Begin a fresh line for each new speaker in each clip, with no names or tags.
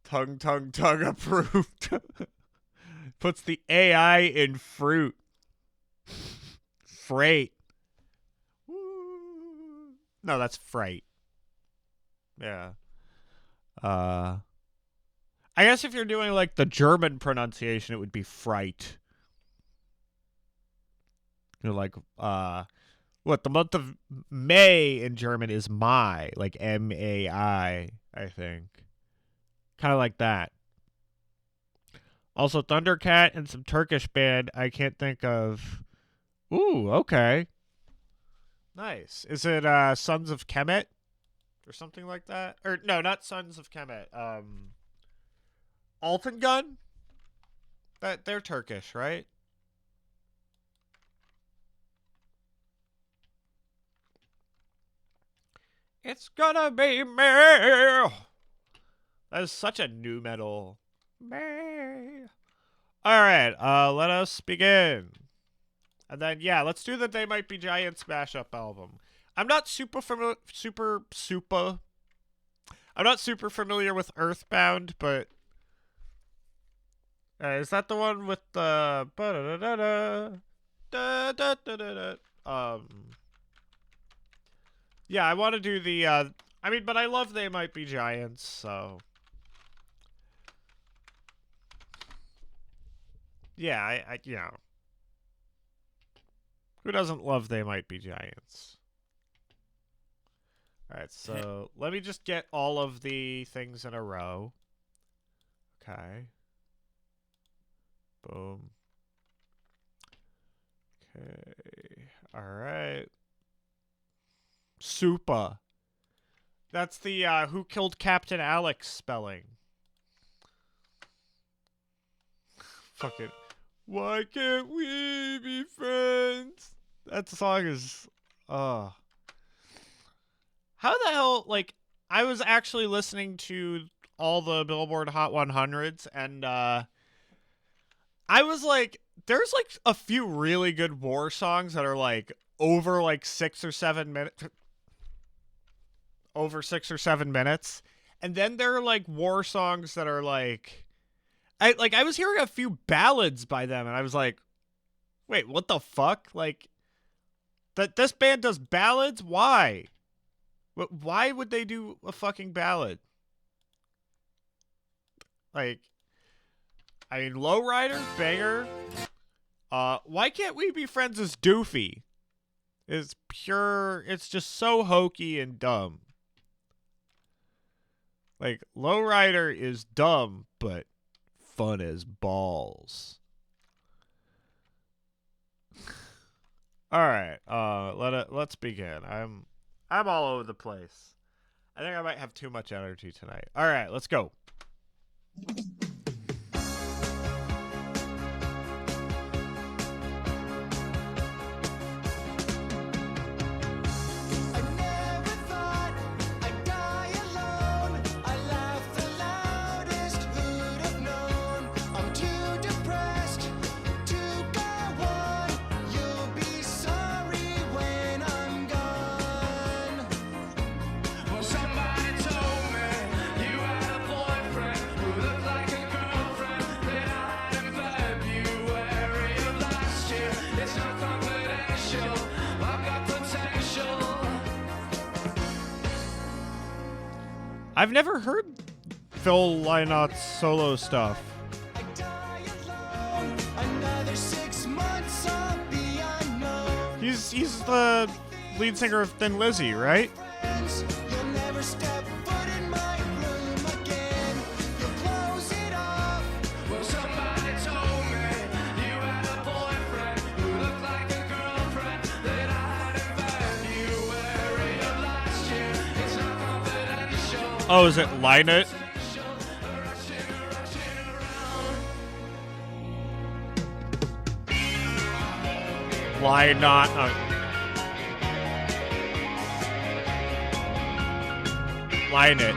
Tongue approved. Puts the AI in fruit. Freight. No, that's fright. Yeah. I guess if you're doing like the German pronunciation, it would be fright. You're like, what, the month of May in German is Mai, like Mai, I think. Kind of like that. Also, Thundercat and some Turkish band I can't think of. Ooh, okay. Nice. Is it Sons of Kemet? Or something like that? Or, no, not Sons of Kemet. Alton Gun? They're Turkish, right? It's gonna be me. That is such a new metal. Me. Alright, let us begin. And then, yeah, let's do the They Might Be Giants mashup album. I'm not super I'm not super familiar with Earthbound, but is that the one with the yeah, I want to do the I mean, but I love They Might Be Giants, so yeah, I you know, who doesn't love They Might Be Giants? All right, so let me just get all of the things in a row. Okay. Boom. Okay. All right. Supa. That's the Who Killed Captain Alex spelling. Fucking. Why can't we be friends? That song is. How the hell, like, I was actually listening to all the Billboard Hot 100s, and I was like, there's like a few really good war songs that are like over like 6 or 7 minutes. Over 6 or 7 minutes. And then there are like war songs that are like, I was hearing a few ballads by them, and I was like, wait, what the fuck? Like, this band does ballads? Why? Why would they do a fucking ballad? Like, I mean, Lowrider, banger. Why Can't We Be Friends is doofy. It's pure, it's just so hokey and dumb. Like, Lowrider is dumb, but fun as balls. All right, let's begin. I'm all over the place. I think I might have too much energy tonight. All right, let's go. I've never heard Phil Lynot's solo stuff. He's the lead singer of Thin Lizzy, right? Oh, is it Lynot? Why not? Lynot.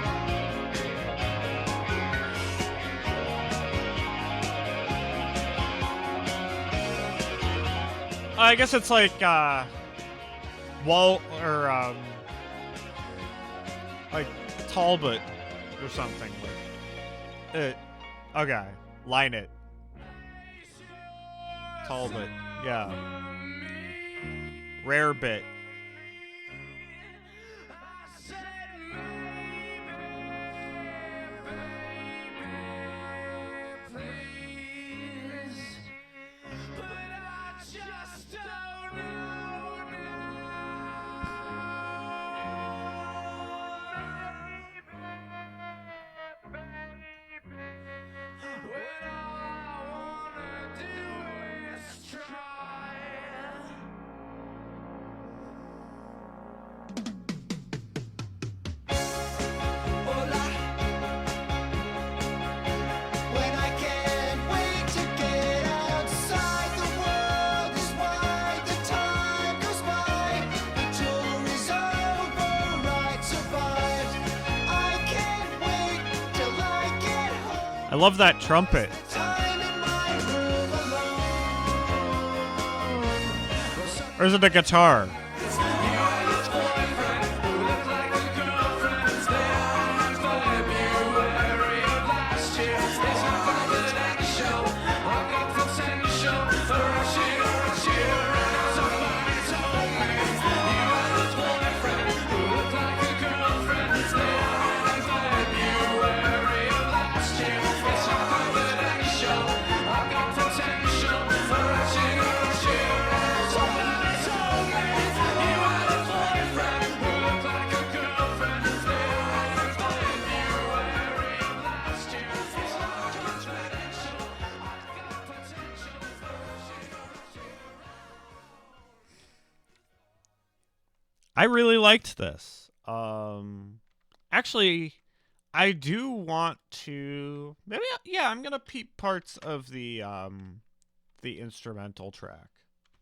I guess it's like Walt or like Talbot or something. Okay. Line it. Tall bit. Yeah. Rare bit. I love that trumpet. Or is it a guitar? I really liked this. Actually, I do want to maybe I'm gonna peep parts of the instrumental track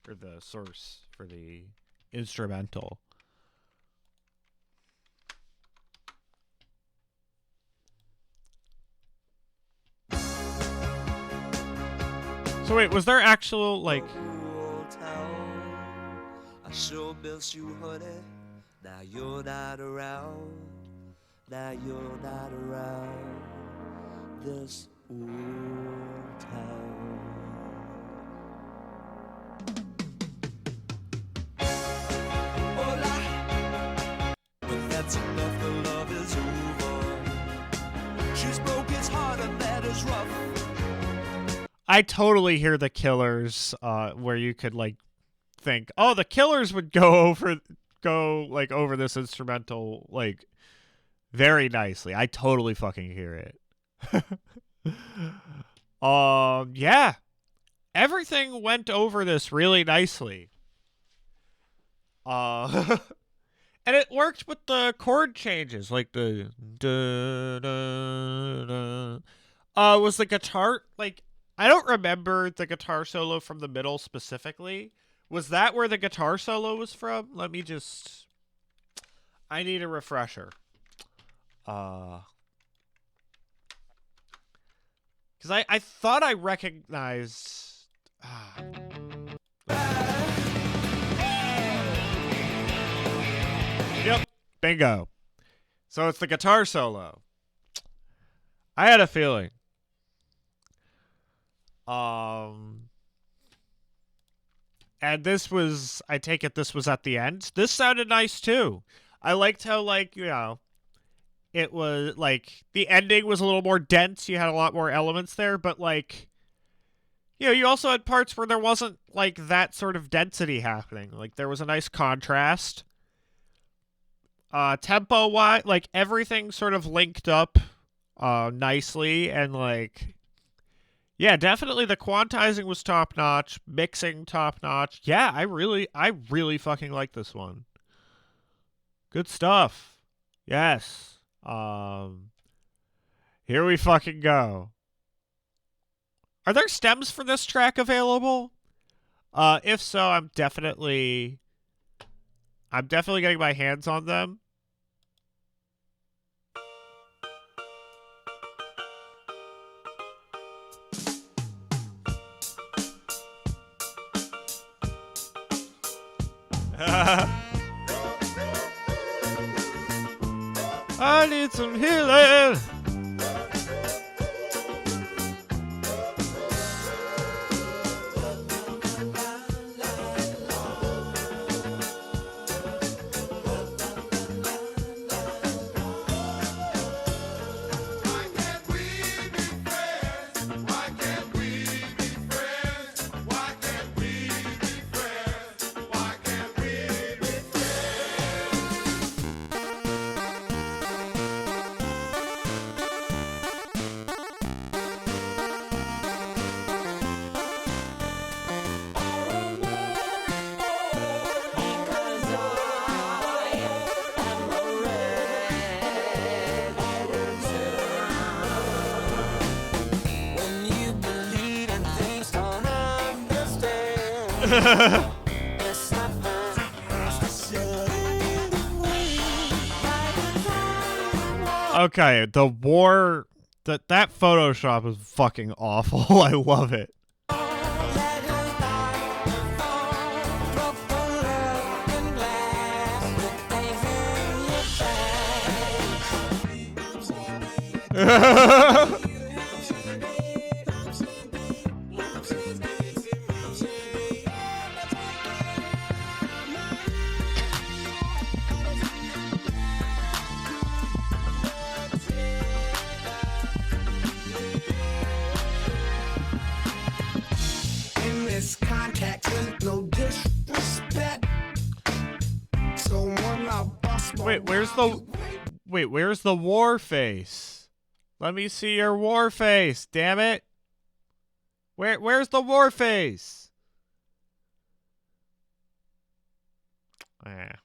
or the source for the instrumental. So wait, was there actual like? I sure miss you, honey. Now you're not around. Now you're not around this old town. Hola. But that's enough, the love is over. She's broke his heart and that is rough. I totally hear the Killers, where you could like think, oh, the Killers would go like over this instrumental like very nicely. I totally fucking hear it. Yeah. Everything went over this really nicely. And it worked with the chord changes, like the was the guitar like I don't remember the guitar solo from the middle specifically. Was that where the guitar solo was from? Let me just... I need a refresher. Because I thought I recognized... Yep. Bingo. So it's the guitar solo. I had a feeling. And this was, I take it this was at the end. This sounded nice too. I liked how, like, you know, it was like the ending was a little more dense. You had a lot more elements there, but like, you know, you also had parts where there wasn't like that sort of density happening. Like there was a nice contrast. Tempo wise, like everything sort of linked up nicely, and like, yeah, definitely the quantizing was top notch, mixing top notch. Yeah, I really fucking like this one. Good stuff. Yes. Here we fucking go. Are there stems for this track available? If so, I'm definitely getting my hands on them. I need some healing. Okay, the war that Photoshop is fucking awful. I love it. Where's the war face? Let me see your war face, damn it. Where's the war face? Let's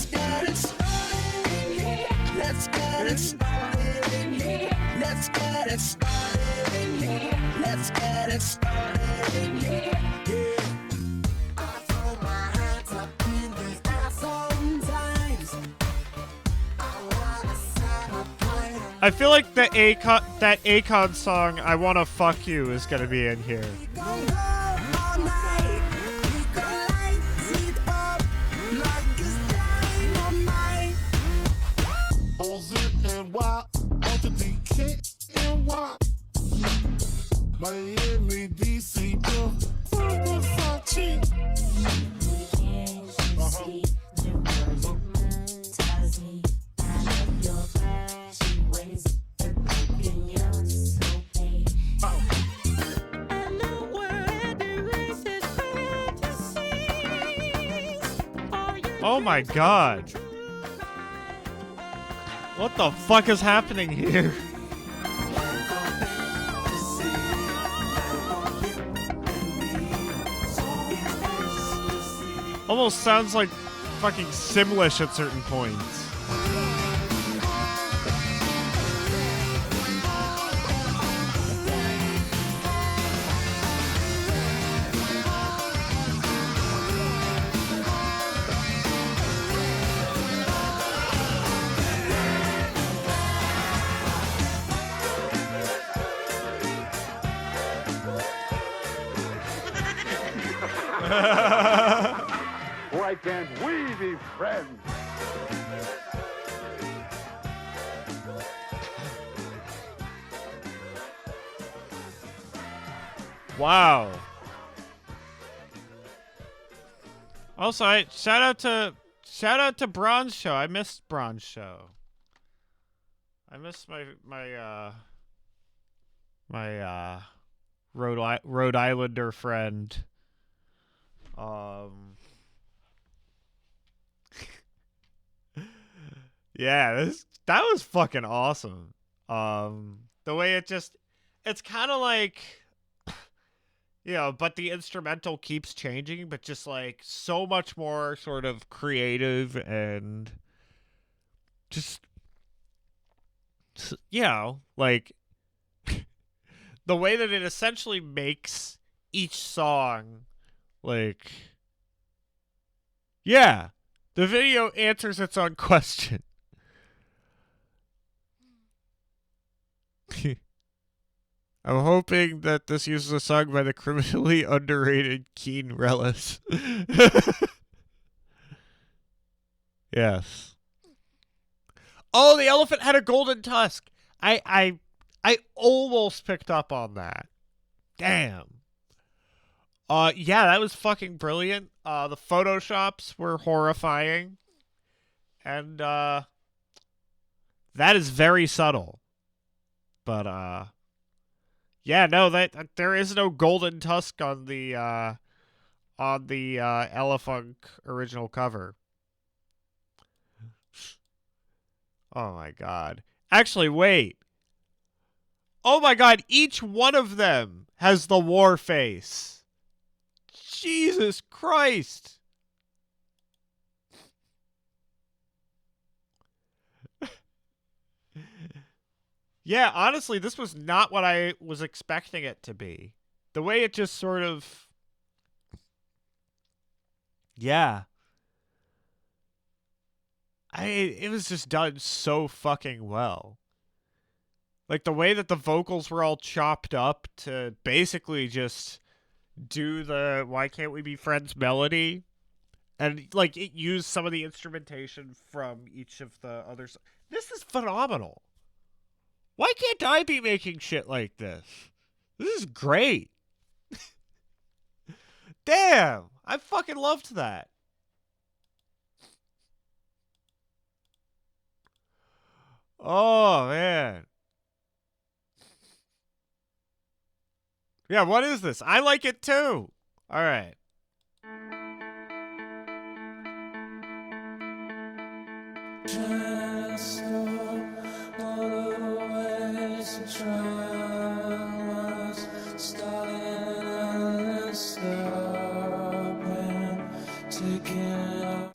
get it started. Let's get it started. Let's get it started. Let's get it started. I throw my hands up in the air sometimes. I feel like that Akon song, I Wanna Fuck You, is gonna be in here. Oh my god. What the fuck is happening here? Almost sounds like fucking Simlish at certain points.
Why can't we be friends?
Wow. Also, shout out to Bronze Show. I missed Bronze Show. I missed my Rhode Islander friend. Yeah, that was fucking awesome. The way it's kind of like, you know, but the instrumental keeps changing, but just like so much more sort of creative and just, you know, like the way that it essentially makes each song like, yeah, the video answers its own question. I'm hoping that this uses a song by the criminally underrated Keen Relis. Yes. Oh, the elephant had a golden tusk. I almost picked up on that. Damn. Yeah, that was fucking brilliant. The photoshops were horrifying. And that is very subtle. But yeah, no, that there is no golden tusk on the Elefunk original cover. Oh my god. Actually, wait. Oh my god, each one of them has the war face. Jesus Christ. Yeah, honestly, this was not what I was expecting it to be. The way it just sort of Yeah. It was just done so fucking well. Like the way that the vocals were all chopped up to basically just do the "Why Can't We Be Friends" melody, and like it used some of the instrumentation from each of the others. This is phenomenal. Why can't I be making shit like this? This is great. Damn, I fucking loved that. Oh man. Yeah, what is this? I like it too. All right.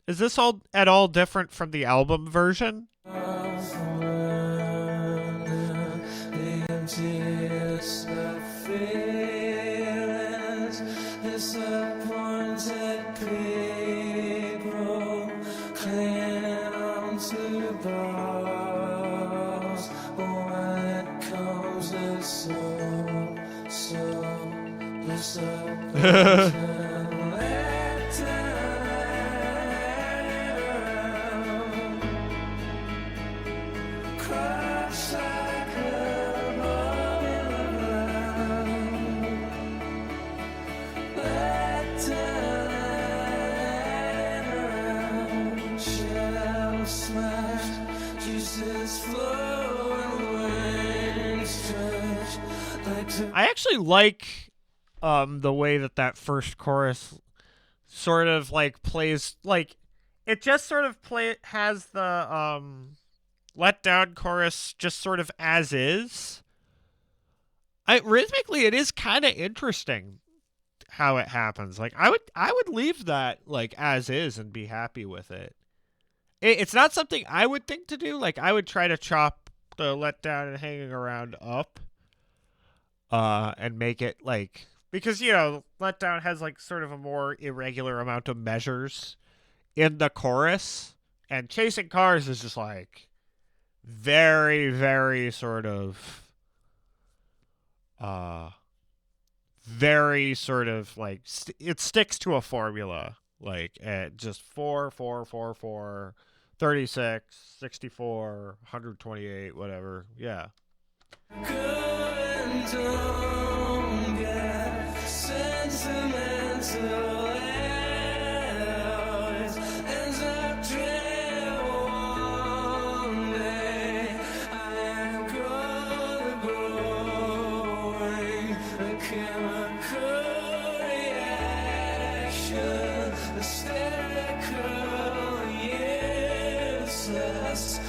Is this all at all different from the album version? I actually like the way that first chorus sort of like plays, like it just sort of has the let down chorus just sort of as is. Rhythmically it is kind of interesting how it happens. Like I would leave that like as is and be happy with it. It's not something I would think to do. Like I would try to chop the let down and hanging around up and make it like, because let down has like sort of a more irregular amount of measures in the chorus, and chasing cars is just like very very sort of very sort of like it sticks to a formula, like just 4 4 4 4 36 64 128 whatever. Yeah. Don't get sentimental. As I dream one day, I am gonna growing a chemical reaction, hysterical, useless.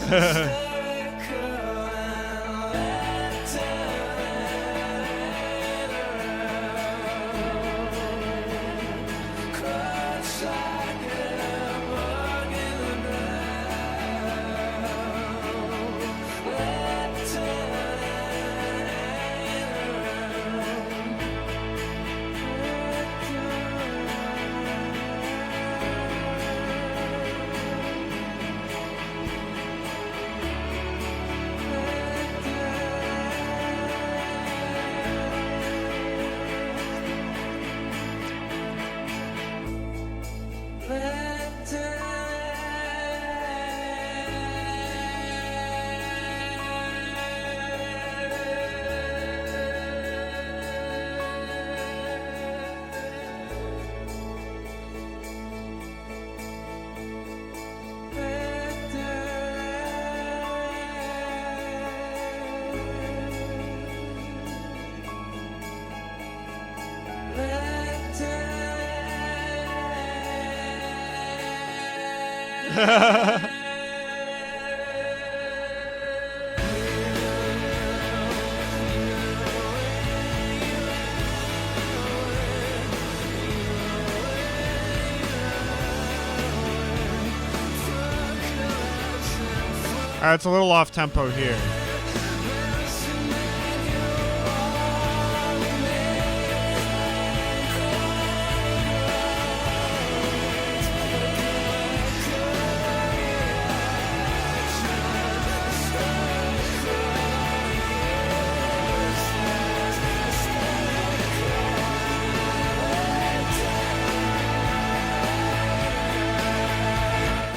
It's a little off tempo here.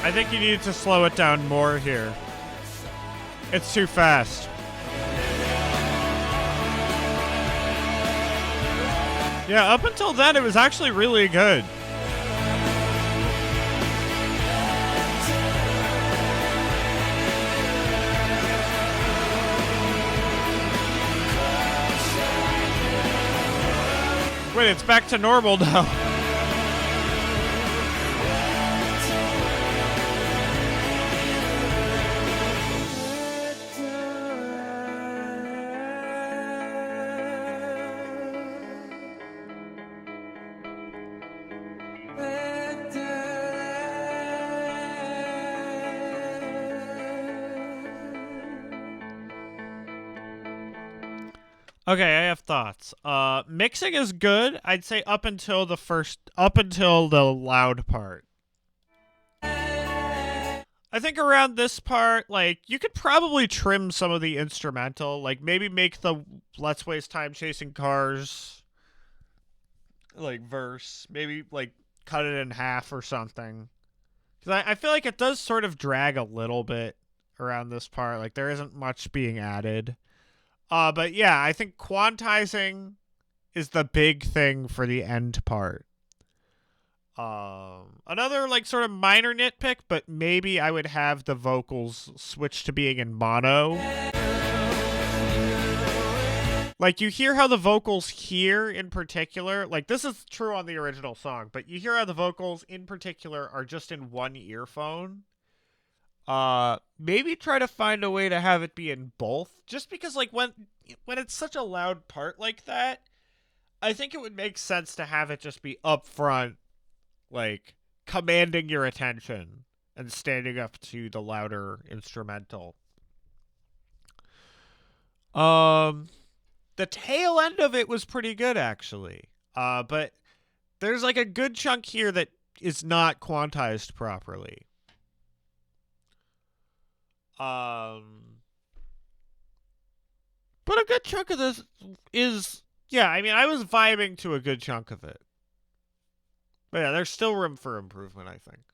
I think you need to slow it down more here. It's too fast. Yeah, up until then, it was actually really good. Wait, it's back to normal now. Okay, I have thoughts. Mixing is good. I'd say up until the loud part. I think around this part, like, you could probably trim some of the instrumental. Like, maybe make the Let's Waste Time Chasing Cars, like, verse. Maybe, like, cut it in half or something. Because I feel like it does sort of drag a little bit around this part. Like, there isn't much being added. But yeah, I think quantizing is the big thing for the end part. Another like sort of minor nitpick, but maybe I would have the vocals switch to being in mono. Like, you hear how the vocals here in particular, like, this is true on the original song, but you hear how the vocals in particular are just in one earphone. Maybe try to find a way to have it be in both, just because, like, when it's such a loud part like that, I think it would make sense to have it just be up front, like, commanding your attention and standing up to the louder instrumental. The tail end of it was pretty good, actually. But there's, like, a good chunk here that is not quantized properly. But a good chunk of this is, yeah, I mean, I was vibing to a good chunk of it. But yeah, there's still room for improvement, I think.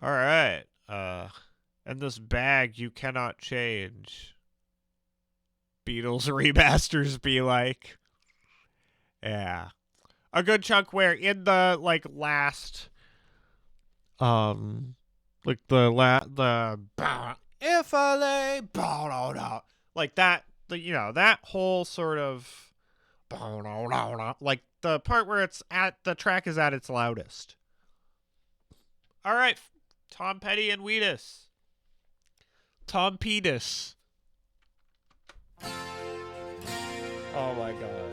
All right. And this bag you cannot change. Beatles remasters be like. Yeah. A good chunk where in the, like, last, like if I lay like that, that whole sort of like the part where the track is at its loudest. All right, Tom Petty and Wheatus. Tom Pettis. Oh my god.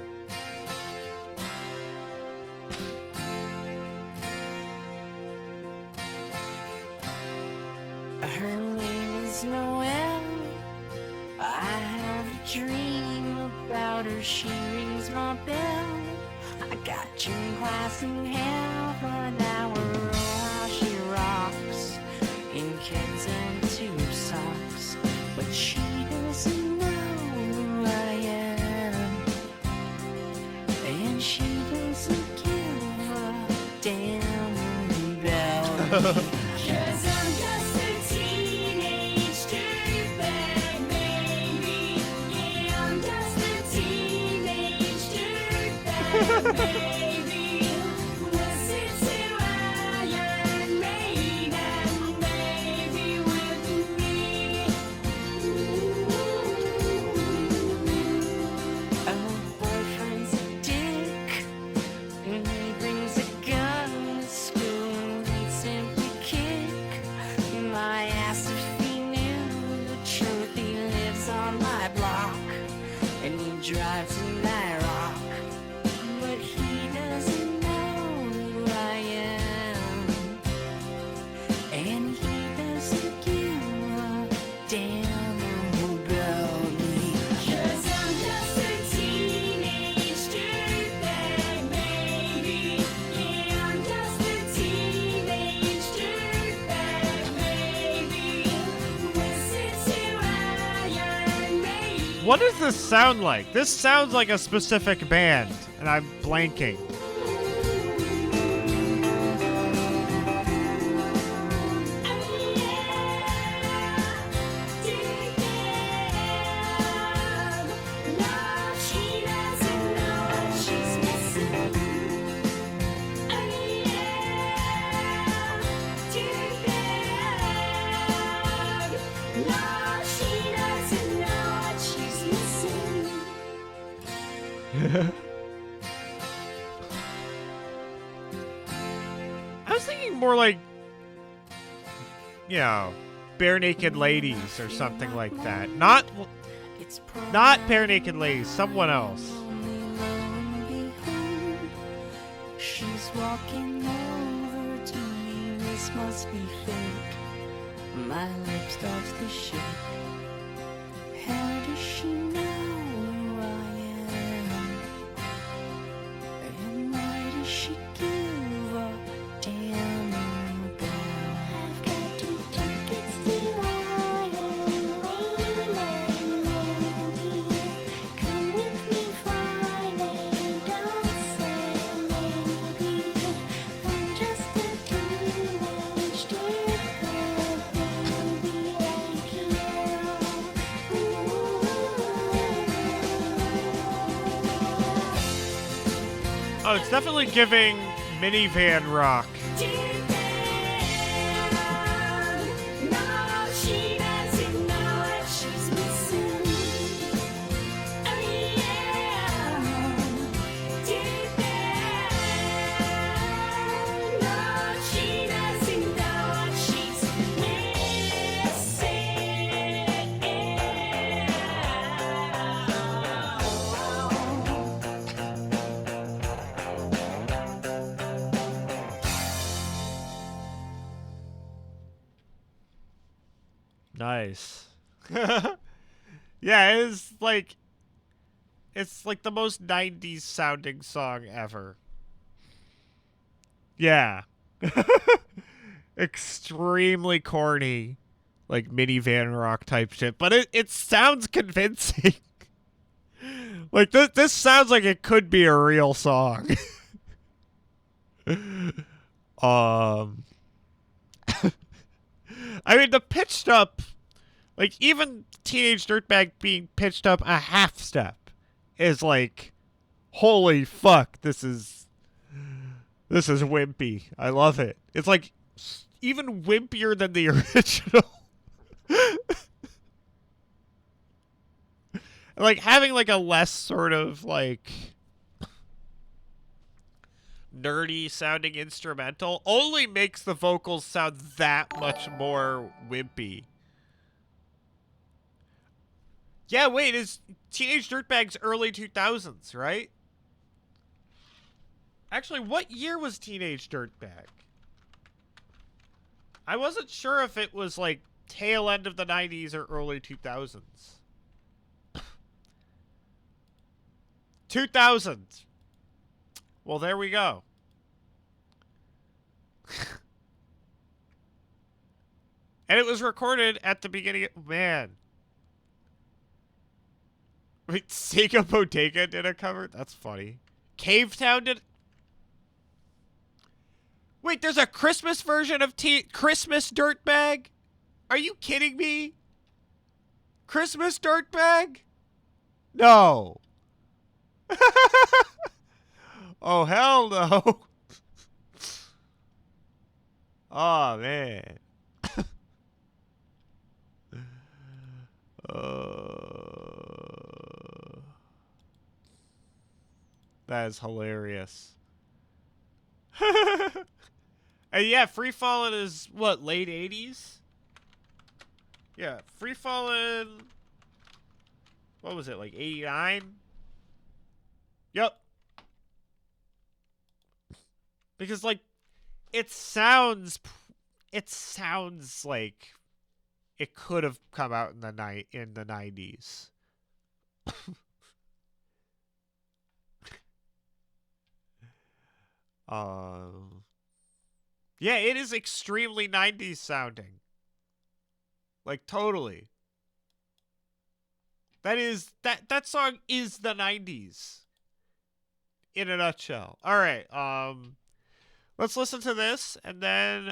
Her name is Noel. I have a dream about her. She rings my bell. I got your glass in half an hour. How she rocks in kids and tube socks, but she doesn't know who I am, and she doesn't give a damn about me. Baby, listen to Iron Maiden, baby, with me. Oh, boyfriend's a dick, and he brings a gun to school, and he'd simply kick my ass if he knew the truth. He lives on my block, and he drives in my rock. But he doesn't know who I am, and he doesn't give a damn about me. 'Cause I'm just a teenage dirtbag, baby. Yeah, I'm just a teenage dirtbag, baby. Listen to Iron Maiden.
What does this sound like? This sounds like a specific band, and I'm blanking. more like, you know, Bare Naked Ladies or something like that. Not Bare Naked Ladies, someone else.
She's walking over to me, this must be fake. My lip starts to shake. How does she know who I am? And why does she give a damn about? I've got 2 tickets to Ireland, come with me Friday, don't say maybe. I'm just a teenage dirtbag, baby, like you.
Oh, it's definitely giving minivan rock.
No, she doesn't know what she's missing. Oh yeah, deep down. No, she doesn't know what she's
Nice. Yeah, it's like the most 90s sounding song ever. Yeah. Extremely corny, like minivan rock type shit, but it sounds convincing. Like this sounds like it could be a real song. I mean, the pitched up, like, even Teenage Dirtbag being pitched up a half step is like, holy fuck, this is wimpy. I love it. It's like even wimpier than the original. Like having like a less sort of like nerdy sounding instrumental only makes the vocals sound that much more wimpy. Yeah, wait, is Teenage Dirtbag's early 2000s, right? Actually, what year was Teenage Dirtbag? I wasn't sure if it was like tail end of the 90s or early 2000s. 2000. Well, there we go. And it was recorded at the beginning of, man. Wait, Sega Bodega did a cover? That's funny. Cavetown did... Wait, there's a Christmas version of Christmas Dirtbag? Are you kidding me? Christmas Dirtbag? No. Oh, hell no. Oh, man. That is hilarious. And yeah, Free Fallin' is, what, late 80s? Yeah, Free Fallin'... What was it, like 89? Yep. Because, like, it sounds like it could have come out in the 90s. Yeah, it is extremely 90s sounding. Like, totally. That song is the 90s. In a nutshell. All right, let's listen to this, and then,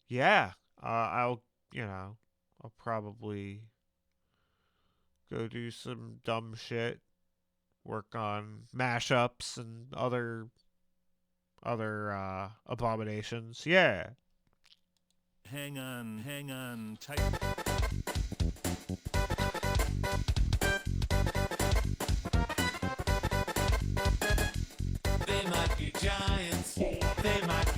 yeah, I'll probably go do some dumb shit, work on mashups and other abominations. Yeah.
Hang on tight. They might be giants, they might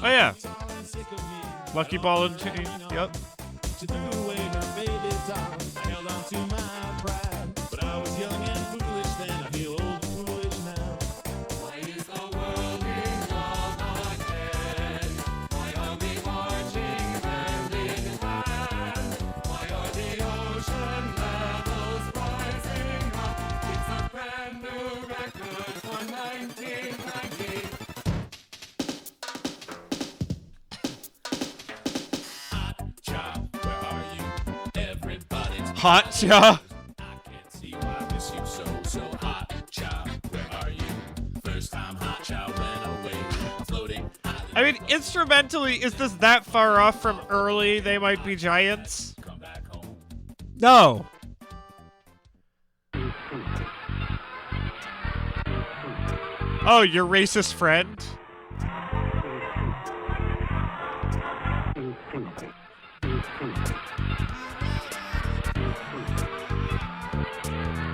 Oh yeah. Lucky ball and chain. Yep.
She threw away her baby doll. I held on to my pride, but I was young and foolish then. I feel old and foolish now.
Why is the world being all again? Why are we marching hand in hand? Why are the ocean levels rising up? It's a brand new record for 1990.
Hot cha.
I can't see why I miss you so hot child. Where are you? First time hot child went away. Floating.
I mean, instrumentally, is this that far off from early They Might Be Giants?
Come back home.
No. Oh, your racist friend?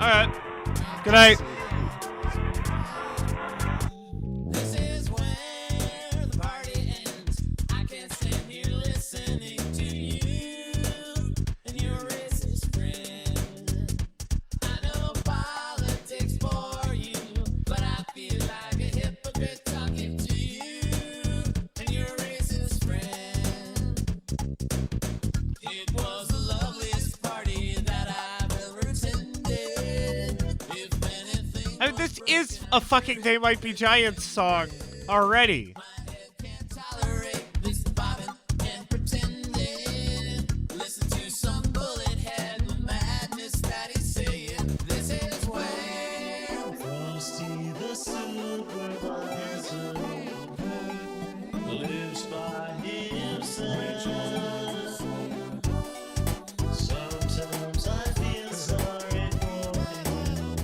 Alright. Good night.
This is where the party ends. I can't stand here listening to you and your racist friend. I know politics for you, but I feel like a hypocrite talking to you and your racist friend. It was the loveliest party that I've ever attended. If anything,
I mean, this is a fucking They Might Be Giants song already.
my head can't tolerate this bobbing and pretending. Listen to some bullet head, the madness that he's saying. This is where
Frosty the supervisor lives by himself. Sometimes I feel sorry for him.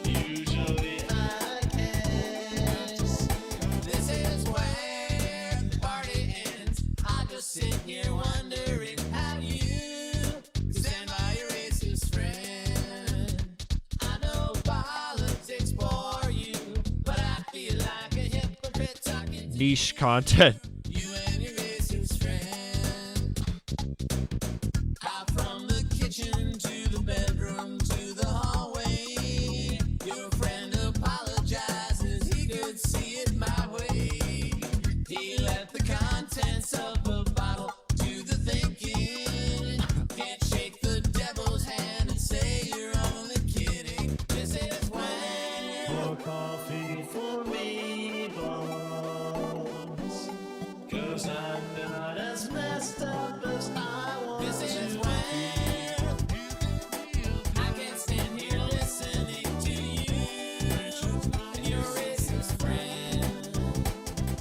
Usually I can't.
this is where the party ends. I just sit here wondering how you stand by your racist friend. I know politics bore you, but I feel like a hypocrite talking to
Niche content.
you and your racist friend. Out from the kitchen to the bedroom to the hallway. Your friend apologizes, he could see it my way. He let the contents of a bottle do the thinking. Can't shake the devil's hand and say you're only kidding. This is when
More coffee for me, boss. 'Cause I'm not as messed up as I was.
this is when I can't stand here listening to you and your racist friend.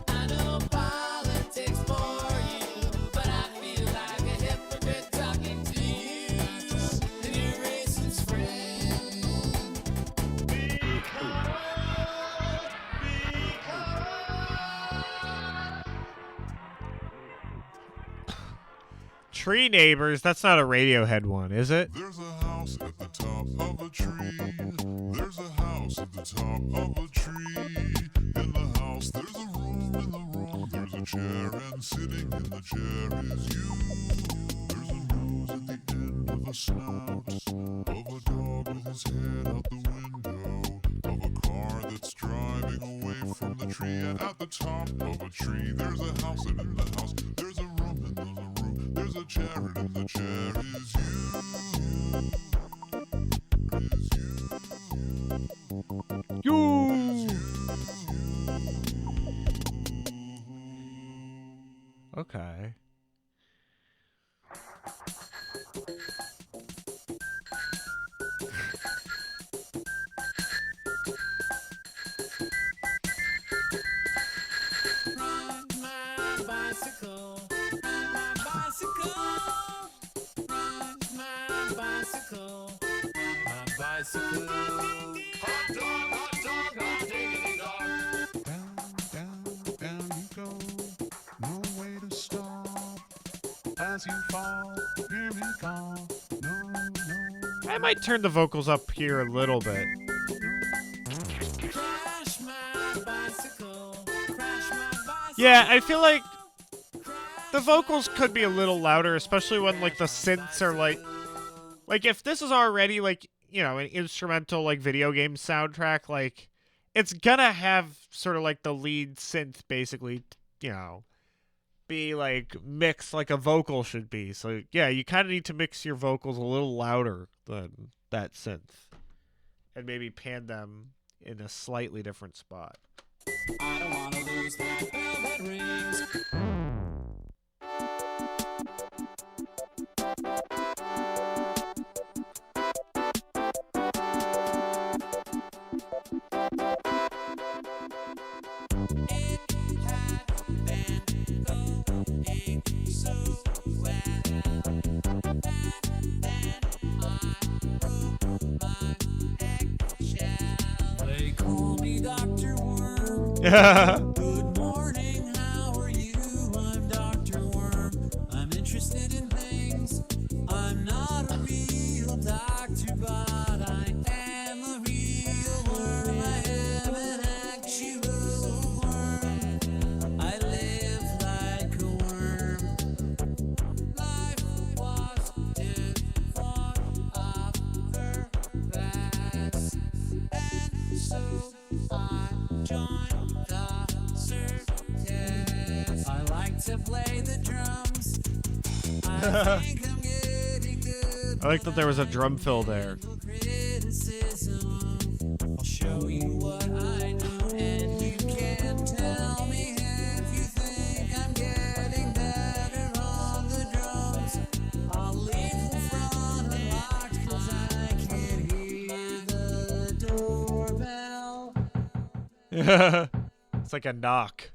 I know politics bore you, but I feel like a hypocrite talking to you and your racist friend.
Tree Neighbors, that's not a Radiohead one, is it?
There's a house at the top of a tree. There's a house at the top of a tree. In the house, there's a room. In the room, there's a chair, and sitting in the chair is you. There's a nose at the end of a snout of a dog with his head out the window of a car that's driving away from the tree. And at the top of a tree, there's a house, and in the house, there's a room, and there's a room. There's a chair, and in the chair is you. Is you.
You. Okay.
Ride my bicycle, ride my bicycle, ride my bicycle, my bicycle.
Hot dog, hot diggity dog.
Down, down, down you go. No way to stop. As you fall, hear me call. No, no.
I might turn the vocals up here a little bit.
Crash my bicycle, crash my bicycle.
Yeah, I feel like the vocals could be a little louder, especially when like the synths are like if this is already like, you know, an instrumental like video game soundtrack, like it's gonna have sort of like the lead synth basically, you know, be like mixed like a vocal should be. So yeah, you kind of need to mix your vocals a little louder than that synth and maybe pan them in a slightly different spot.
I don't wanna lose that bell that rings. They call me Dr. Worm. Good morning, how are you? I'm Dr. Worm. I'm interested in things. I'm not a real doctor, but I am a real worm. I am an actual worm. I live like a worm. Life was different after that. And so I joined the circus. I like to play the drums. I think I'm getting good.
I like that there was a drum fill there.
Criticism. I'll show you what I know, and you can tell me if you think I'm getting better on the drums. I'll leave the front unlocked 'cause I can hear the doorbell.
It's like a knock.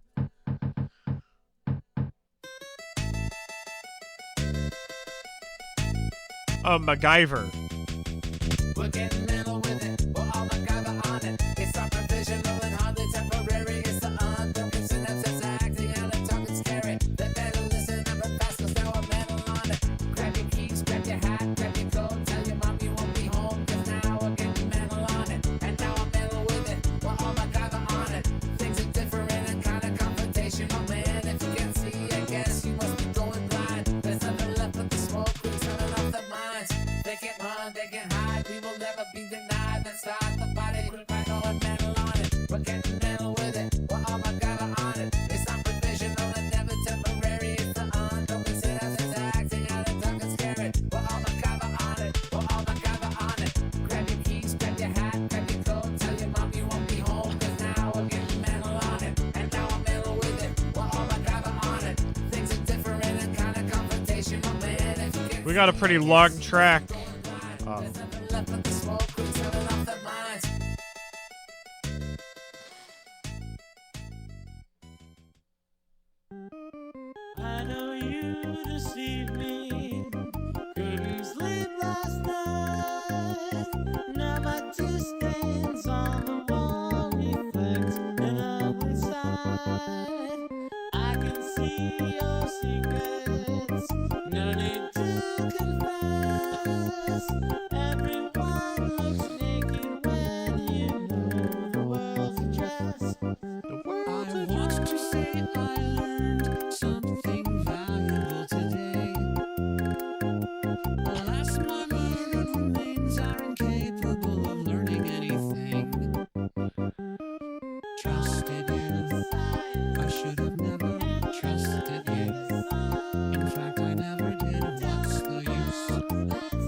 MacGyver.
We're getting mellow with it. We're all MacGyver on it. It's not provisional and hardly temporary. It's the unbroken synapses acting out and talking scary. They better listen up and fast 'cause now I'm metal on it. Grab your keys, grab your hat, grab your coat. Tell your mom you won't be home 'cause now we're getting metal on it. And now I'm mellow with it. We're all MacGyver on it. Things are different and kinda confrontational, man. If you can't see, I guess you must be going blind. There's nothing left but the smoke. We're turning off the minds. They can run, they can hide. We will never be denied. Let's start the party. We're right on metal on it. We're getting metal with it. We're all MacGyver on it. It's not provisional and never temporary. It's the unbroken synapses acting out and talking scary. We're all MacGyver on it. We're all MacGyver on it. Grab your keys, grab your hat, grab your coat. Tell your mom you won't be home 'cause now we're getting metal on it. And now I'm metal with it. We're all MacGyver on it. Things are different and kinda confrontational, man. If you get
We got a pretty long track.
left with the smoke, we're turning off the minds.
I know you deceived me. Couldn't sleep last night. Now my distance on the wall reflects an ugly side. I can see your secrets. No need to confess. Everyone looks naked when you know the world's a dress.
I want to say I learned something valuable today. Alas, my mind remains are incapable of learning anything. Trusted you, I should have never trusted you. In fact, I never did. What's the use?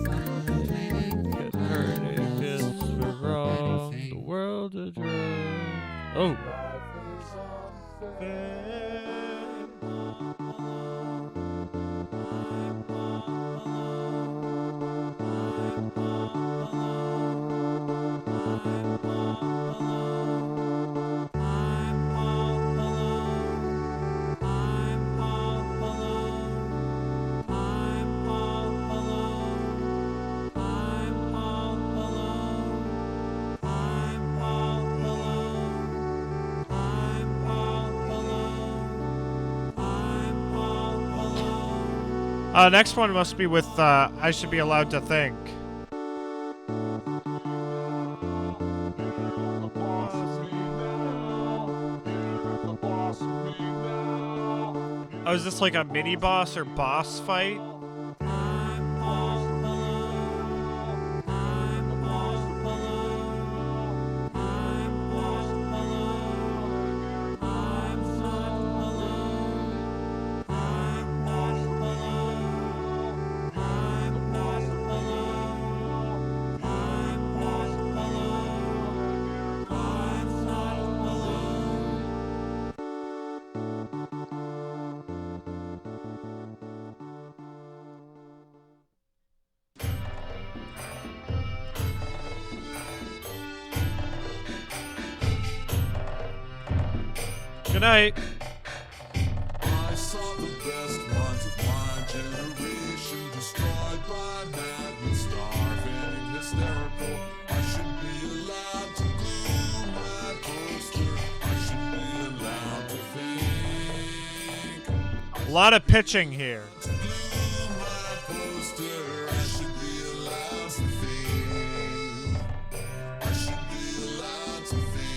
Contemplating
The world is wrong. Oh. Next one must be with I Should Be Allowed to Think. Oh, is this like a mini boss or boss fight?
I'm all alone. I'm all alone. I'm all alone. I'm not alone. I'm not alone. I'm not alone. I'm not alone. I'm not alone.
Good night.
I saw the best minds of my generation destroyed by madness, starving, hysterical. I should be allowed to glue my poster. I should be allowed to think.
A lot of pitching here.
To glue my poster, I should be allowed to think. I should be allowed to think.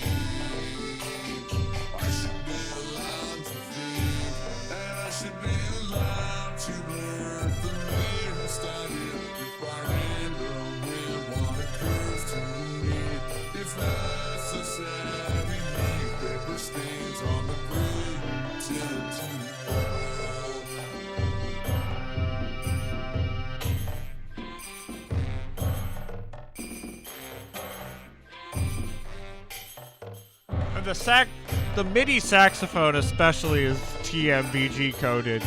I should be allowed to think. And I should be allowed to blur the mirror study. If by random will one occurs to me, if necessary, leave paper stains on the grave till tomorrow.
And the MIDI saxophone especially is TMBG coded.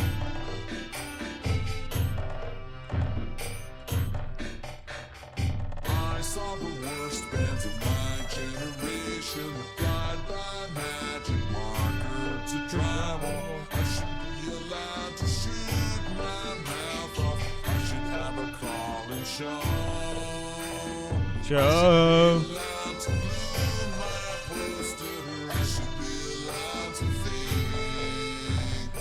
I saw the worst bands of my generation guide by magic marker to travel. I should be allowed to shoot my mouth off. I should have a call-in show.
Joe.
Allowed to glue my poster. I should be allowed to think.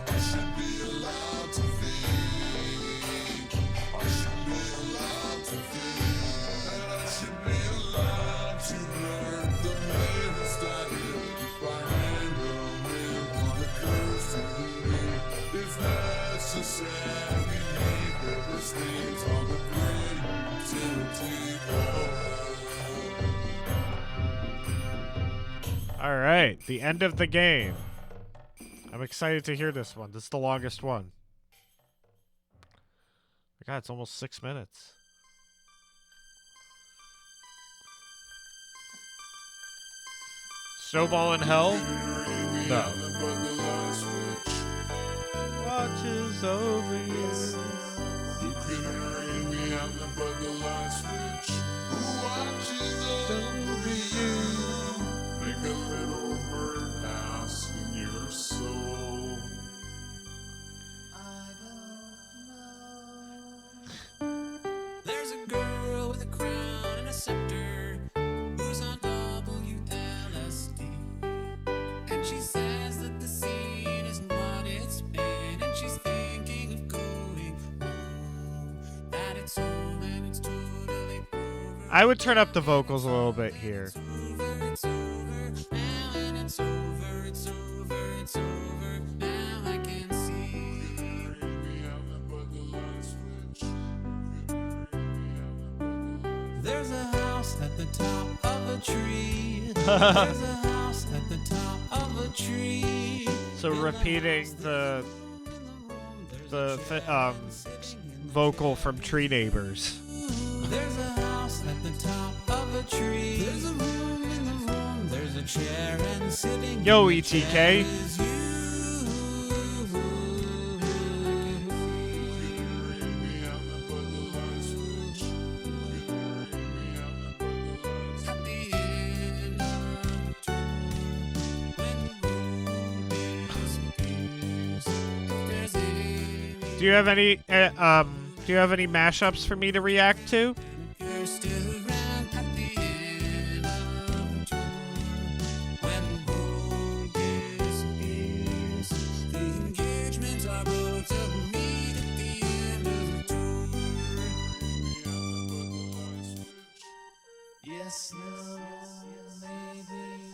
I should be allowed to think. I should be allowed to think. And I should be allowed to learn the latest idea. If by random will one occurs to me, if necessary, leave paper stains on the grave till tomorrow.
All right, the end of the game. I'm excited to hear this one. This is the longest one. My God, it's almost 6 minutes. Snowball in Hell? No. Watches over you.
Who can ring me on the bugger light switch? Who watches over you? Make a little birdhouse in your soul.
There's a girl with a crown and a scepter who's on WLSD. And she says that the scene isn't what it's been. And she's thinking of going home. That it's home and it's totally over.
I would turn up the vocals a little bit here.
It's over now and it's over, it's over, it's over. Now I can see.
Ring me on the bugger light switch.
There's a house at the top of a tree. There's a house at the top of a tree.
So repeating the vocal from Tree Neighbors.
There's a house at the top of a tree. There's a room in the room. There's a chair and sitting.
Yo,
in the chair
ETK.
is you.
Ring me on the bugger light switch. Ring me on the bugger light switch.
At the end of the tour, when the road disappears, if there's any
Do you have any mashups for me to react to?
you're still around at the end of the tour. When the road disappears, the engagements are booked to meet at the end of the tour. Yes, no, maybe.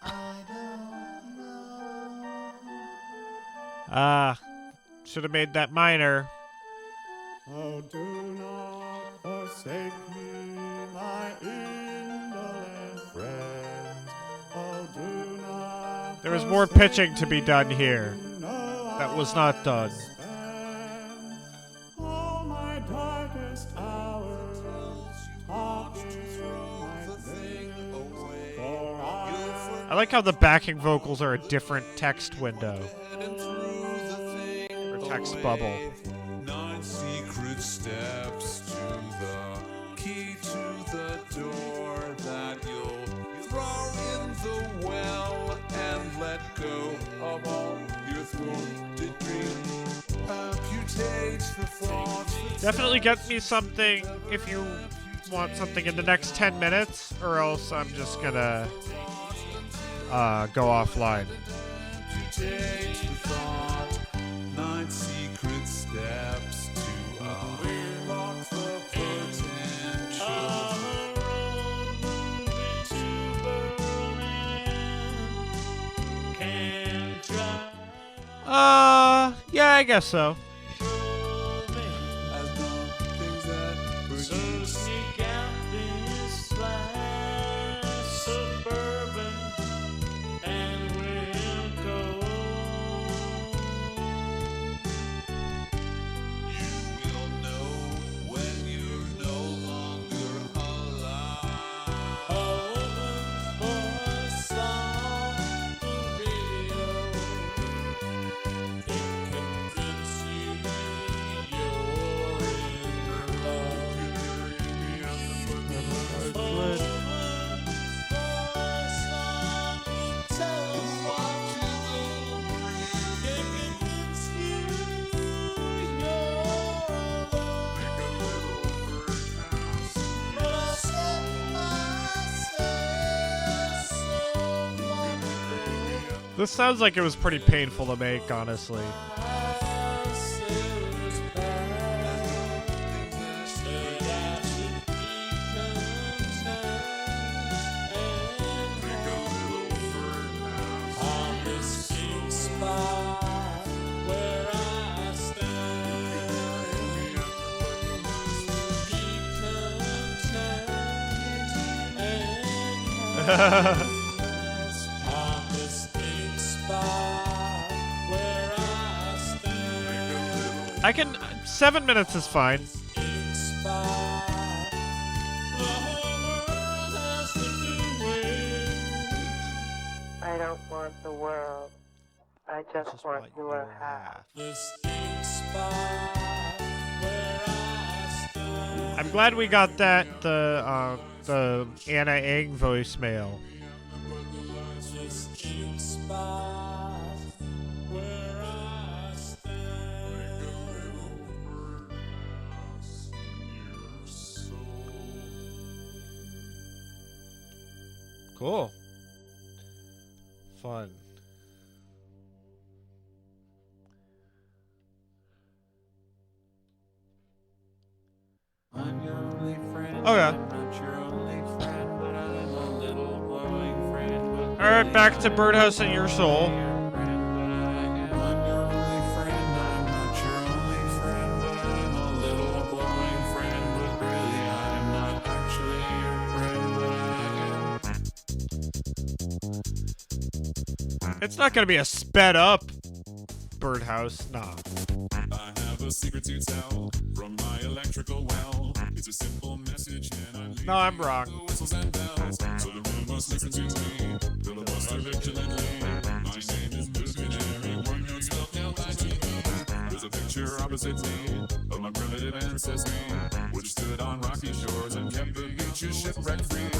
I don't know.
Should have made that minor.
Oh, do not forsake me, my indolent friends. Oh, do not.
There was more pitching to be done here. That was not done.
All my darkest hours, talking my thing away. For
I like how the backing vocals are a different text window. Or text bubble.
9 secret steps to the key to the door that you'll throw in the well and let go of all your thwarted dreams. Amputate the thoughts.
Definitely get me something if you want something in the next 10 minutes, or else I'm just gonna go offline.
Amputate the thought. 9 secret steps to unlock the potential.
Yeah, I guess so.
I've done things that were used. You will know when you're no longer alive.
This sounds like it was pretty painful to make, honestly. I can... 7 minutes is fine.
I don't want the world. I just want your half.
I'm glad we got that, the Anna Ng voicemail. Cool. Fun.
I'm your only friend.
Oh, yeah.
I'm not your only friend, but I'm a little glowing friend.
Alright, back to Birdhouse and Your Soul.
I'm your only friend. I'm not your only friend, but I'm a little glowing friend. But really, I'm not actually your friend, but I am.
It's not gonna be a sped up Birdhouse, nah.
I have a secret to tell from my electrical well. It's a simple message, and I leave
No, I'm wrong.
the whistles and bells. So the room must listen to me. Filibuster vigilantly. My name is Luminary. One note spelled out by me. There's a picture opposite me of my primitive ancestry, which stood on rocky shores and kept the beaches shipwreck free.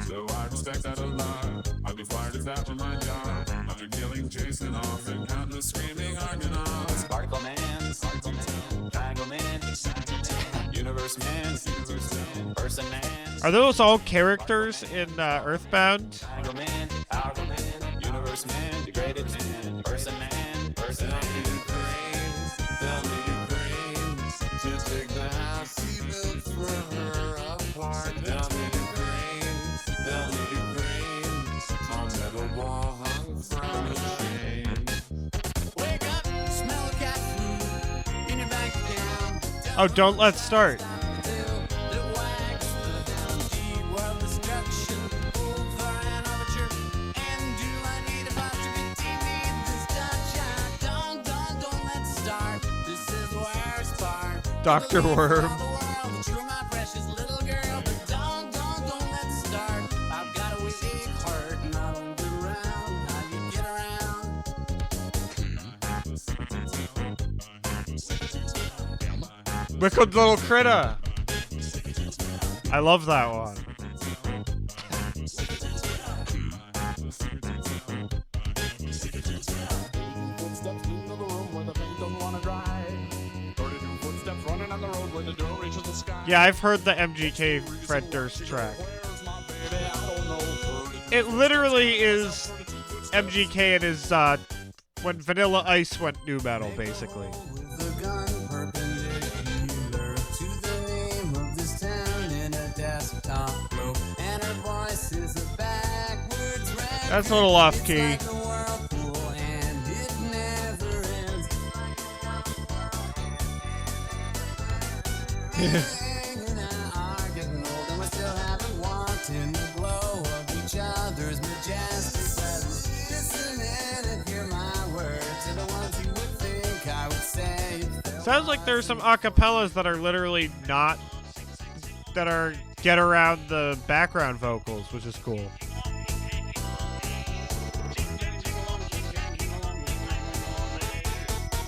So I respect that a lot. I'd be fired if that were my job. After killing Jason off and countless screaming Argonauts. Particle man, triangle man, universe man, person man.
Are those all characters in Earthbound?
Triangle man, powerful man, universe man, degraded man, person man, person man. They'll need brains to take the house he built for her apart. They'll need brains on metal wall hung from a chain. Wake up, smell
Oh, don't let's start. Dr. Worm. Wicked Little Critter. I love that one. Yeah, I've heard the MGK Fred Durst track. It literally is MGK and his, when Vanilla Ice went new metal, basically. That's a little off key. Sounds like there's some acapellas that are literally not, that are get around the background vocals, which is cool.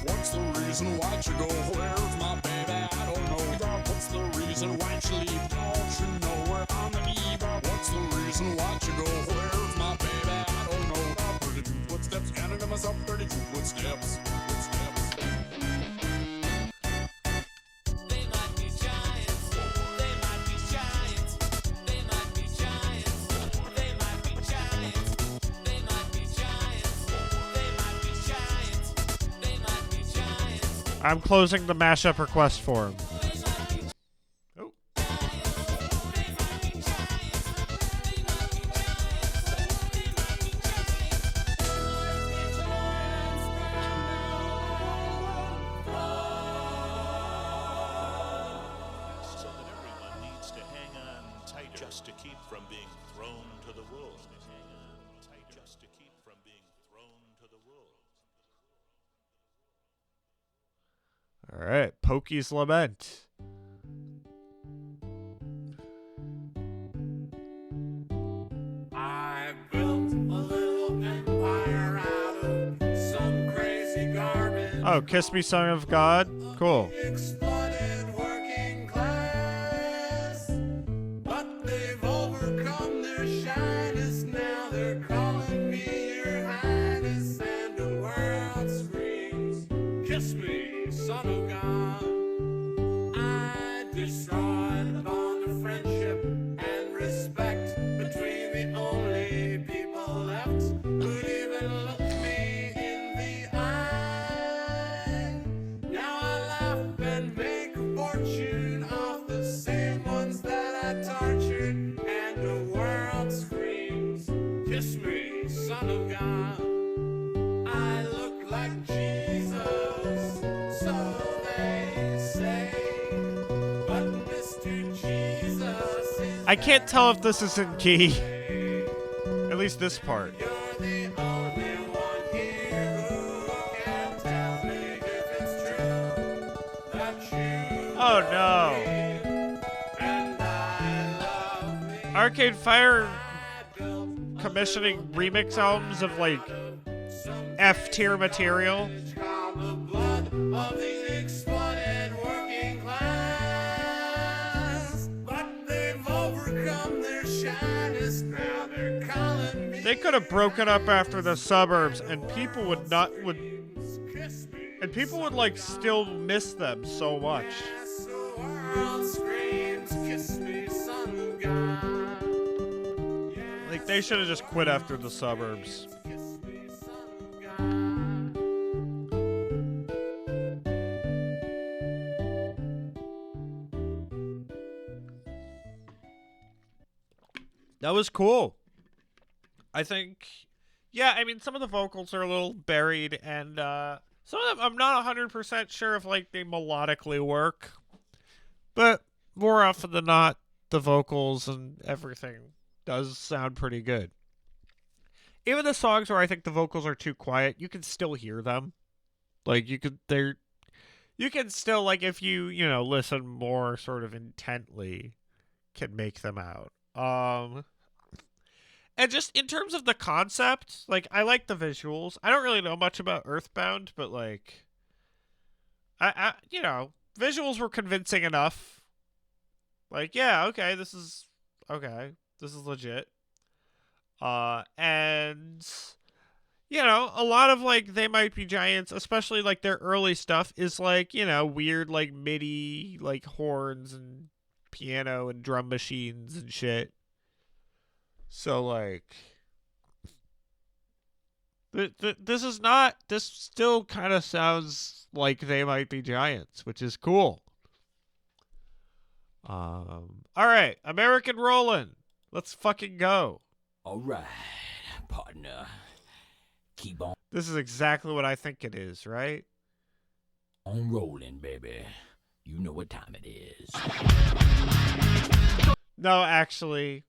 What's the reason why'd you go? Where's my baby? I don't know. What's the reason why'd you leave? Don't you know where I'm the eve? What's the reason why'd you go? Where's my baby? I don't know. 32 footsteps, counting to myself, 32 footsteps.
I'm closing the mashup request form. Oh.
So that everyone needs to hang on tight just to keep from being thrown to the wolves. Hang on tight just to keep from being thrown to the wolves.
All right, Pokey's Lament.
I built a little empire out of some crazy garbage.
Oh, Kiss Me Son of God? Cool.
Exploited working class, but they've overcome their shyness. Now they're calling me your highness, and the world screams, kiss me, son of God. I destroyed the bond of friendship and respect between the only people left who'd even look me in the eye. Now I laugh and make a fortune off the same ones that I tortured, and the world screams, kiss me, son of God. I look like Jesus, so they say, but Mr. Jesus is
I can't tell if this is in key. At least this part.
you're the only one here who can tell me if it's true that you
Oh no.
and I love me.
Arcade Fire
I built
commissioning remix albums of like F tier material.
called the blood of the exploited working class, but they've overcome their shyness. Now they're calling me.
They could have broken up after the suburbs and people would
Kiss me.
and people would like still miss them so much.
Yes, the world screams, kiss me, son of God.
Like they should have just quit after the suburbs.
Kiss me, son of God.
That was cool. I think, yeah, I mean, some of the vocals are a little buried, and some of them I'm not 100% sure if, like, they melodically work. But more often than not, the vocals and everything does sound pretty good. Even the songs where I think the vocals are too quiet, you can still hear them. Like you can still, like, if you know, listen more sort of intently, can make them out. And just in terms of the concept, like, I like the visuals. I don't really know much about Earthbound, but like I you know, visuals were convincing enough. Like, yeah, okay, this is legit. And you know, a lot of like They Might Be Giants, especially like their early stuff, is like, you know, weird like MIDI like horns and piano and drum machines and shit. So like this still kind of sounds like They Might Be Giants, which is cool. All right, American Rollin'. Let's fucking go.
All right, partner. Keep
This is exactly what I think it is, right?
on rolling, baby. You know what time it is.
No, actually,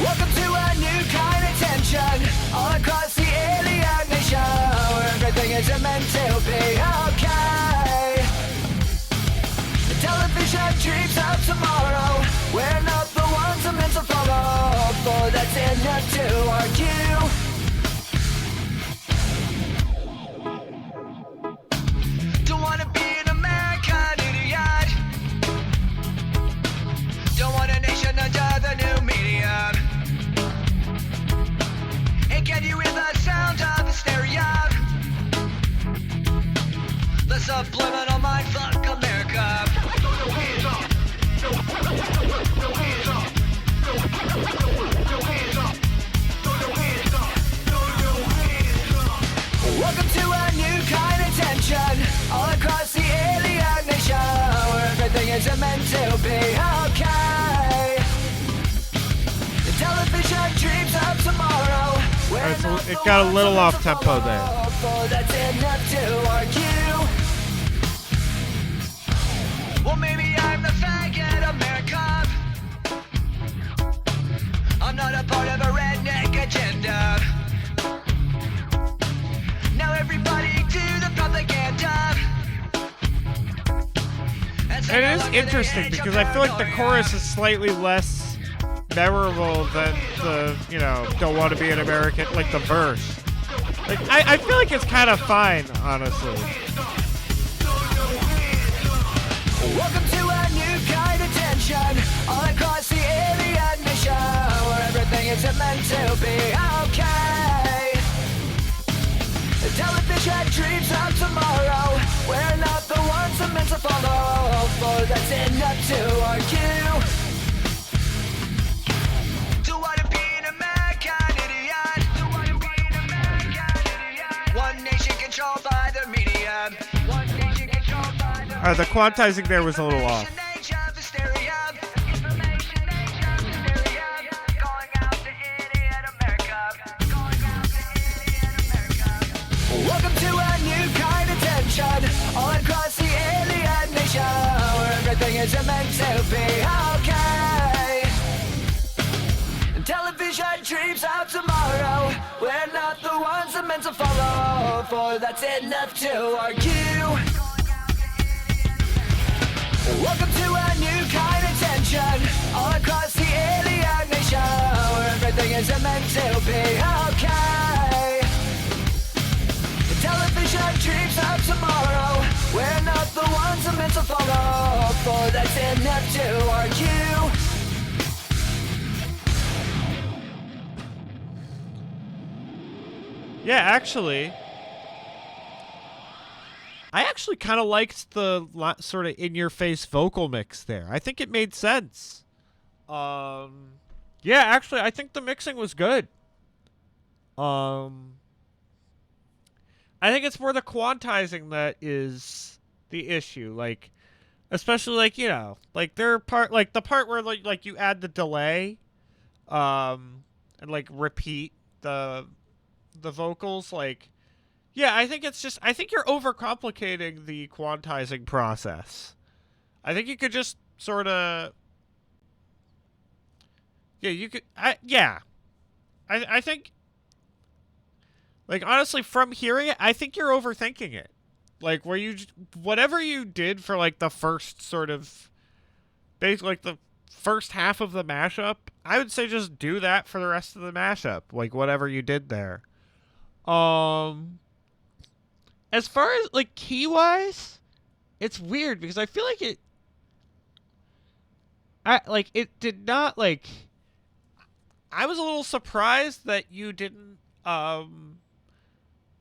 Welcome to a new kind of tension all across the alien nation, where everything is meant to be okay. The television dreams of tomorrow, we're not the ones I'm meant to follow, for that's enough to argue. Don't wanna be an American idiot. Don't want a nation under the new medium. And can you hear the sound of hysteria? The subliminal mindfuck America. Throw your hands up. Throw your hands up. Throw your hands up. Throw your hands up. Throw your hands up. Welcome to a new kind of tension all across the alien nation, where everything is meant to be okay. The television dreams of tomorrow.
Alright, so it got a little off tempo there.
That's enough to argue. Well, maybe I'm the faggot America. I'm not a part of a redneck agenda. Now everybody do the propaganda.
And it is interesting because I feel like the chorus is slightly less memorable than the, you know, don't want to be an American, like the verse. Like, I feel like it's kind of fine, honestly.
Welcome to a new kind of tension all across the alien nation, where everything is meant to be okay. The television dreams of tomorrow, we're not the ones I'm meant to follow, for that's enough to argue. Do wanna be an American idiot? Do wanna be an American idiot? One nation controlled by the media. One nation controlled by the
Alright, the quantizing there was a little off.
Welcome to a new kind of tension all across the alien nation, where everything is meant to be okay. Television dreams of tomorrow, we're not the ones I'm meant to follow, for that's enough to argue. Welcome to a new kind of tension all across the alien nation, where everything is meant to be okay. The television dreams of tomorrow, we're not the ones I'm meant to follow, for that's enough to argue.
Yeah, actually, I actually kind of liked the sort of in-your-face vocal mix there. I think it made sense. Yeah, actually, I think the mixing was good. I think it's more the quantizing that is the issue. Like, especially like, you know, like their part, like the part where like you add the delay, and like repeat the vocals. Like, yeah, I think it's just, I think you're overcomplicating the quantizing process. I think you could just sort of, yeah, you could, I think, like, honestly, from hearing it, I think you're overthinking it. Like, where you, whatever you did for, like, the first sort of, basically, like, the first half of the mashup, I would say just do that for the rest of the mashup. Like, whatever you did there. As far as, like, key-wise, it's weird, because I feel like it did not, like, I was a little surprised that you didn't,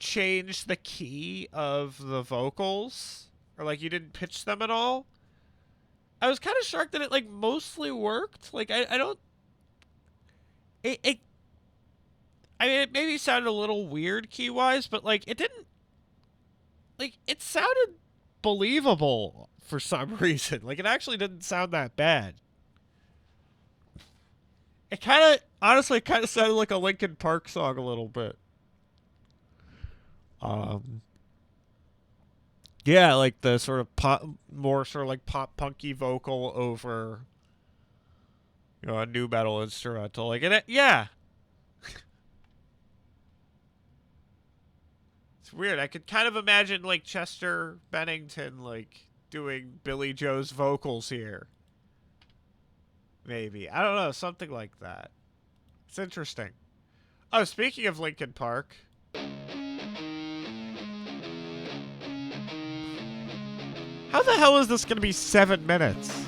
change the key of the vocals, or like you didn't pitch them at all. I was kind of shocked that it like mostly worked. Like I don't it I mean, it maybe sounded a little weird key wise, but like it didn't, like it sounded believable for some reason. Like it actually didn't sound that bad. It kind of, honestly, kind of sounded like a Linkin Park song a little bit. Yeah, like the sort of pop, more sort of like pop punky vocal over, you know, a new metal instrumental. Like, yeah. It's weird. I could kind of imagine like Chester Bennington like doing Billy Joe's vocals here. Maybe. I don't know, something like that. It's interesting. Oh, speaking of Linkin Park. How the hell is this going to be 7 minutes?
Cannot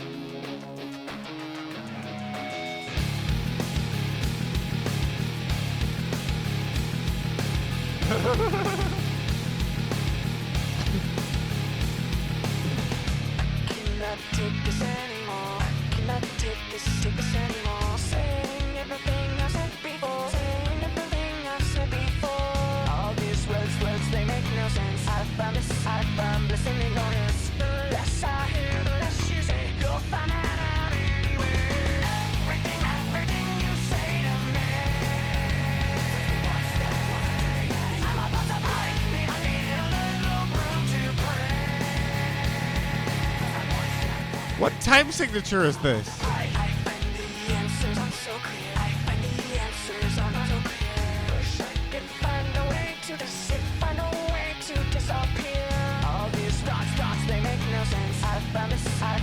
take this anymore. Cannot take this anymore. Saying everything I've said before. Saying everything I've said before. All these words, they make no sense. I found bliss in ignorance. The less I hear, the less you say. You'll find out anyway. Everything you say to me. I'm about to break. I need a little room to pray.
What time signature is this?
I find the answers aren't so clear. I find the answers aren't so clear. Wish I could find a way to find a way to disappear. All these thoughts, they make no sense. I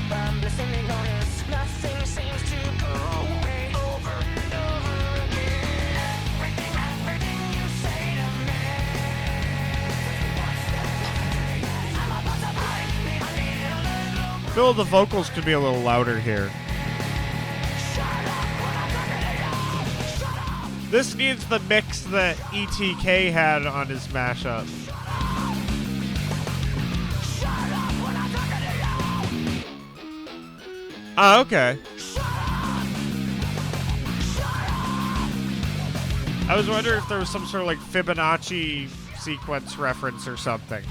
found bliss in ignorance. Nothing seems to go away over and over again. Everything you say to me. I'm about to break. I need a little.
Phil, the vocals could be a little louder here. This needs the mix that ETK had on his mashup. Oh, okay. I was wondering if there was some sort of like Fibonacci sequence reference or something.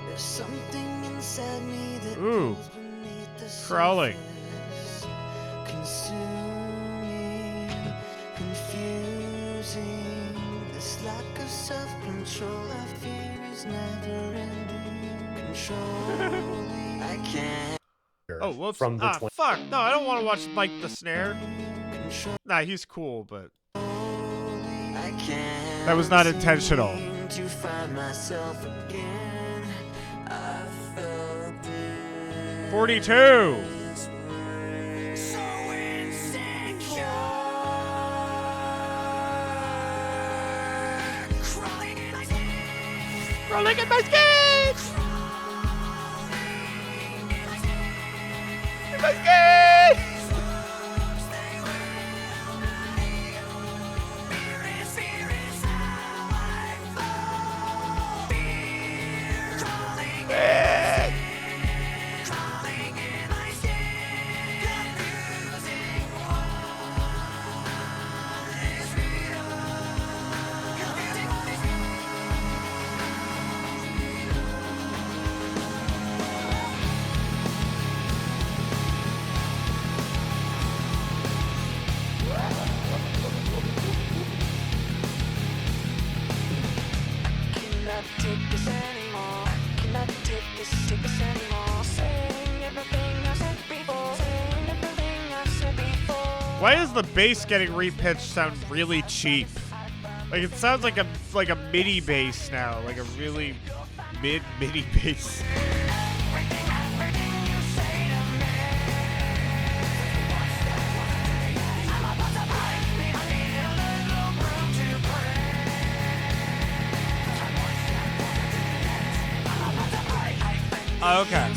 There's something inside me that
Ooh.
goes beneath the
Crawling.
surface. Consuming, confusing. This lack of self-control I fear is never ending. Controlling. I can't
Oh, whoops.
From the
Fuck. No, I don't want to watch Mike the Snare. Nah, he's cool, but
I can't
that was not intentional.
seem to find myself again. I felt this
42.
way. So insecure. Crawling in my skin.
Rolling in my skates. In my skates.
Fear is how I fall. cannot take this anymore. I cannot take this anymore. Saying everything I said before. Saying everything I said before.
Why is the bass getting repitched sound really cheap? Like it sounds like a MIDI bass now, like a really MIDI bass. Okay.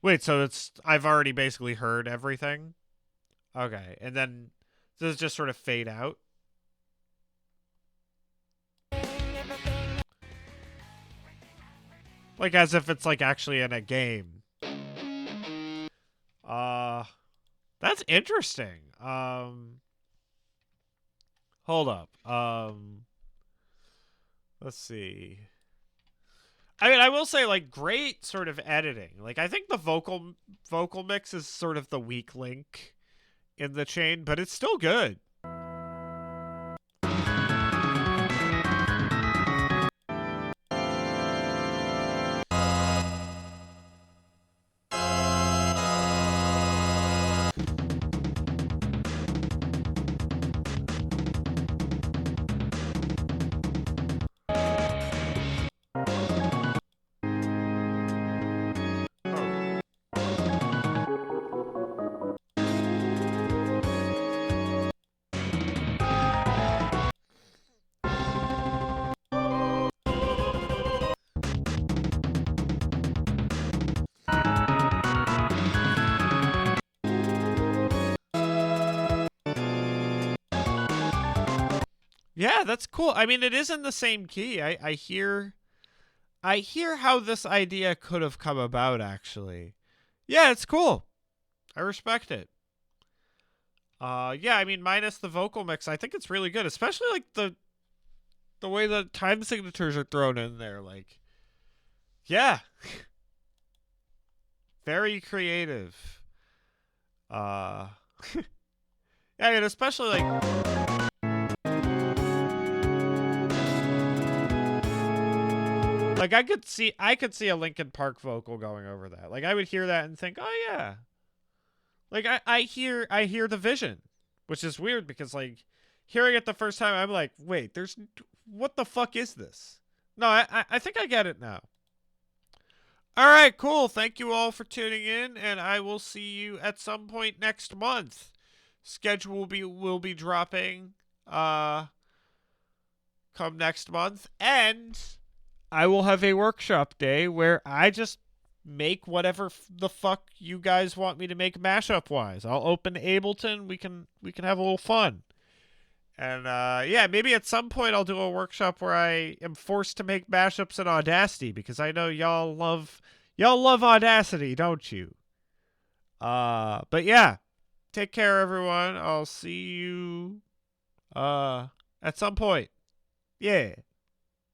Wait, so I've already basically heard everything? Okay, and then does it just sort of fade out? Like as if it's like actually in a game. That's interesting. Hold up. Let's see. I mean, I will say, like, great sort of editing. Like, I think the vocal mix is sort of the weak link in the chain, but it's still good. Yeah, that's cool. I mean, it is in the same key. I hear how this idea could have come about, actually. Yeah, it's cool. I respect it. Yeah, I mean, minus the vocal mix, I think it's really good, especially like the way the time signatures are thrown in there. Like, yeah, very creative. Yeah, and especially like. Like I could see a Linkin Park vocal going over that. Like I would hear that and think, "Oh yeah." Like I hear the vision, which is weird because like hearing it the first time I'm like, "Wait, what the fuck is this?" No, I think I get it now. All right, cool. Thank you all for tuning in, and I will see you at some point next month. Schedule will be dropping come next month, and I will have a workshop day where I just make whatever the fuck you guys want me to make mashup wise. I'll open Ableton. We can have a little fun. And yeah, maybe at some point I'll do a workshop where I am forced to make mashups in Audacity because I know y'all love Audacity, don't you? But yeah, take care everyone. I'll see you at some point. Yeah.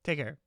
Take care.